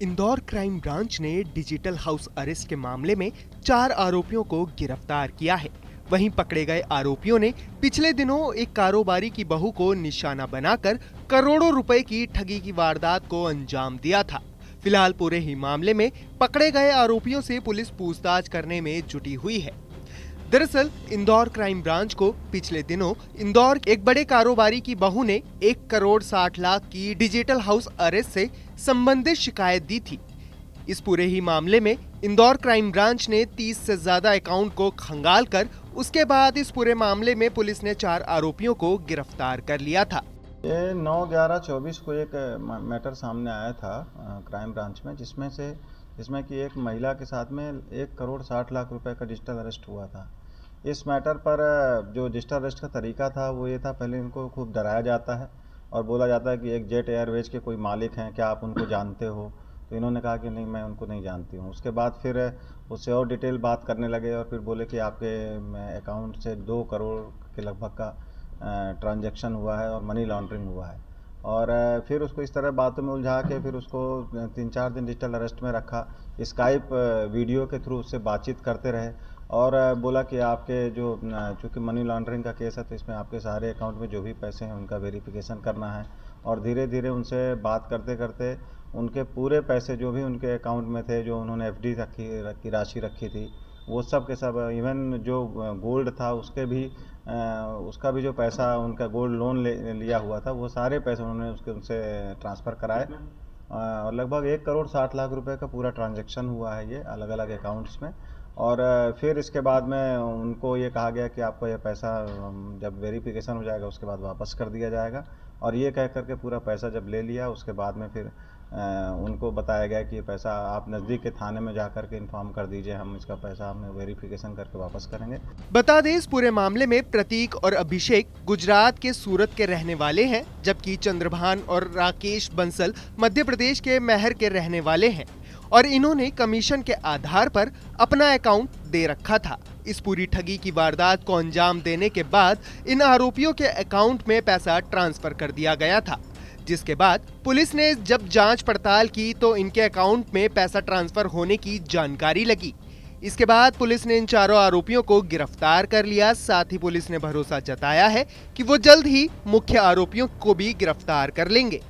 Indore crime branch ने digital house arrest के मामले में 4 आरोपियों को गिरफ्तार किया है। वहीं पकड़े गए आरोपियों ने पिछले दिनों एक कारोबारी की बहू को निशाना बनाकर करोड़ों रुपए की ठगी की वारदात को अंजाम दिया था। फिलहाल पूरे ही मामले में पकड़े गए आरोपियों से पुलिस पूछताछ करने में जुटी हुई है। दरअसल इंदौर क्राइम ब्रांच को पिछले दिनों इंदौर एक बड़े कारोबारी की बहू ने 1 करोड़ 60 लाख की डिजिटल हाउस अरेस्ट से संबंधित शिकायत दी थी। इस पूरे ही मामले में इंदौर क्राइम ब्रांच ने 30 से ज्यादा अकाउंट को खंगाल कर उसके बाद इस पूरे मामले में पुलिस ने 4 आरोपियों को गिरफ्तार कर लिया था। ये 9/11/24 को एक मैटर सामने आया था क्राइम ब्रांच में, जिसमें कि एक महिला के साथ में 1 करोड़ 60 लाख रुपए का डिजिटल अरेस्ट हुआ था। इस मैटर पर जो डिजिटल अरेस्ट का तरीका था वो ये था, पहले इनको खूब डराया जाता है और बोला जाता है कि एक जेट एयरवेज के कोई मालिक हैं, क्या आप उनको जानते हो? तो इन्होंने कहा कि नहीं, मैं उनको नहीं जानती हूँ। उसके बाद फिर उससे और डिटेल बात करने लगे और फिर बोले कि आपके अकाउंट से 2 करोड़ के लगभग का ट्रांजैक्शन हुआ है और मनी लॉन्ड्रिंग हुआ है। और फिर उसको इस तरह बातों में उलझा के फिर उसको 3-4 दिन डिजिटल अरेस्ट में रखा। स्काइप वीडियो के थ्रू उससे बातचीत करते रहे और बोला कि आपके जो चूँकि मनी लॉन्ड्रिंग का केस है तो इसमें आपके सारे अकाउंट में जो भी पैसे हैं उनका वेरिफिकेशन करना है। और धीरे धीरे उनसे बात करते करते उनके पूरे पैसे जो भी उनके अकाउंट में थे, जो उन्होंने एफडी की राशि रखी थी, वो सब के सब, इवन जो गोल्ड था उसके भी उसका भी जो पैसा उनका गोल्ड लोन लिया हुआ था, वो सारे पैसे उन्होंने उनसे ट्रांसफ़र कराए। और लगभग 1 करोड़ 60 लाख रुपए का पूरा ट्रांजैक्शन हुआ है ये अलग अलग अकाउंट्स में। और फिर इसके बाद में उनको ये कहा गया कि आपको ये पैसा जब वेरिफिकेशन हो जाएगा उसके बाद वापस कर दिया जाएगा। और ये कह करके पूरा पैसा जब ले लिया उसके बाद में फिर उनको बताया गया कि ये पैसा आप नज़दीक के थाने में जा कर के इन्फॉर्म कर दीजिए, हम इसका पैसा हमें वेरिफिकेशन करके वापस करेंगे। बता दें, इस पूरे मामले में प्रतीक और अभिषेक गुजरात के सूरत के रहने वाले हैं, जबकि चंद्रभान और राकेश बंसल मध्य प्रदेश के महर के रहने वाले हैं और इन्होंने कमीशन के आधार पर अपना अकाउंट दे रखा था। इस पूरी ठगी की वारदात को अंजाम देने के बाद इन आरोपियों के अकाउंट में पैसा ट्रांसफर कर दिया गया था, जिसके बाद पुलिस ने जब जांच पड़ताल की तो इनके अकाउंट में पैसा ट्रांसफर होने की जानकारी लगी। इसके बाद पुलिस ने इन 4 आरोपियों को गिरफ्तार कर लिया। साथ ही पुलिस ने भरोसा जताया है कि वो जल्द ही मुख्य आरोपियों को भी गिरफ्तार कर लेंगे।